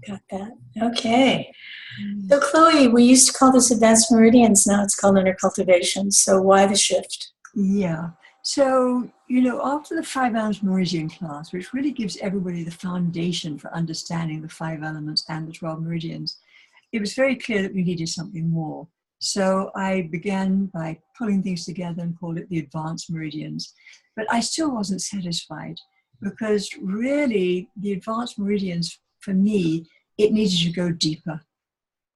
Got that. Okay. So Chloe, we used to call this advanced meridians. Now it's called inner cultivation. So why the shift? Yeah. So, after the 5 elements meridian class, which really gives everybody the foundation for understanding the 5 elements and the 12 meridians, it was very clear that we needed something more. So I began by pulling things together and called it the advanced meridians. But I still wasn't satisfied, because really the advanced meridians, for me, it needed to go deeper.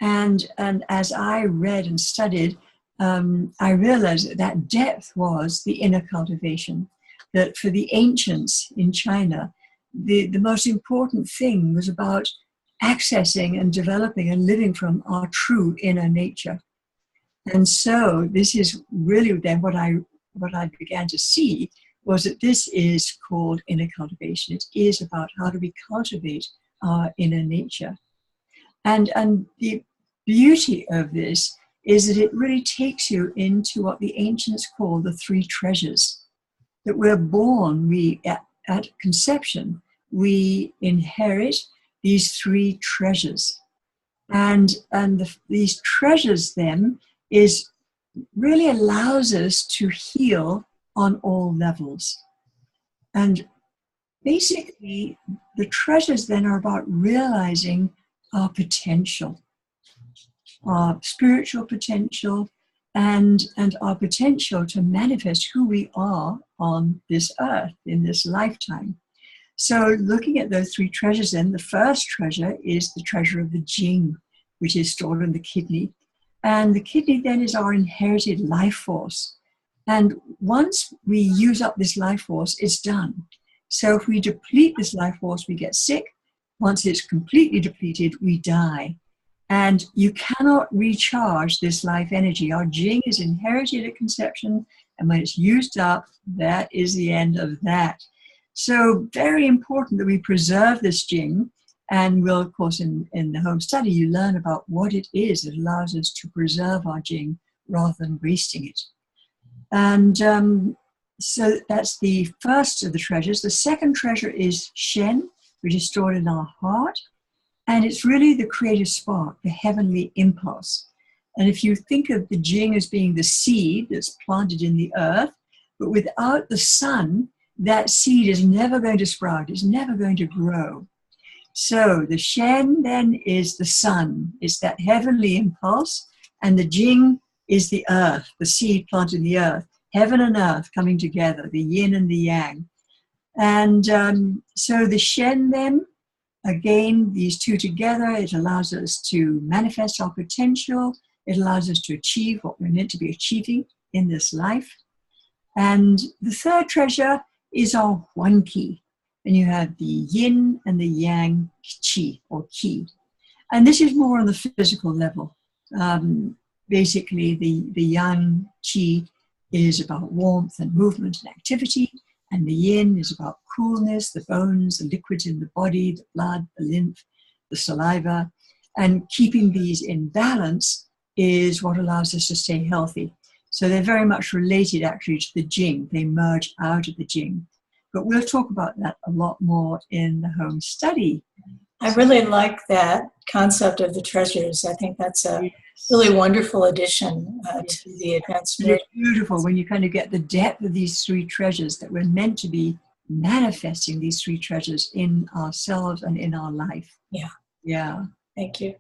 And as I read and studied, I realized that depth was the inner cultivation. That for the ancients in China, the most important thing was about accessing and developing and living from our true inner nature. And so this is really then what I began to see was that this is called inner cultivation. It is about how do we cultivate our inner nature. And the beauty of this is that it really takes you into what the ancients call the 3 treasures. That we're born, at conception, we inherit these 3 treasures. And these treasures then really allows us to heal on all levels. And basically, the treasures then are about realizing our potential, our spiritual potential, and our potential to manifest who we are on this earth in this lifetime. So looking at those 3 treasures then, the first treasure is the treasure of the Jing, which is stored in the kidney. And the kidney then is our inherited life force. And once we use up this life force, it's done. So if we deplete this life force, we get sick. Once it's completely depleted, we die. And you cannot recharge this life energy. Our Jing is inherited at conception, and when it's used up, that is the end of that. So very important that we preserve this Jing. And we'll, of course, in the home study, you learn about what it is that allows us to preserve our Jing rather than wasting it. And so that's the first of the treasures. The second treasure is Shen, which is stored in our heart. And it's really the creative spark, the heavenly impulse. And if you think of the Jing as being the seed that's planted in the earth, but without the sun, that seed is never going to sprout, it's never going to grow. So the Shen then is the sun, it's that heavenly impulse, and the Jing is the earth, the seed planted in the earth, heaven and earth coming together, the yin and the yang. And so the Shen then, again, these 2 together, it allows us to manifest our potential, it allows us to achieve what we're meant to be achieving in this life. And the third treasure is our Huan Qi. And you have the yin and the yang qi or qi. And this is more on the physical level. Basically, the yang qi is about warmth and movement and activity. And the yin is about coolness, the bones, the liquids in the body, the blood, the lymph, the saliva. And keeping these in balance is what allows us to stay healthy. So they're very much related actually to the Jing. They merge out of the Jing. But we'll talk about that a lot more in the home study. I really like that concept of the treasures. I think that's a really wonderful addition to the advanced meridian. It's beautiful when you kind of get the depth of these 3 treasures, that we're meant to be manifesting these 3 treasures in ourselves and in our life. Yeah. Yeah. Thank you.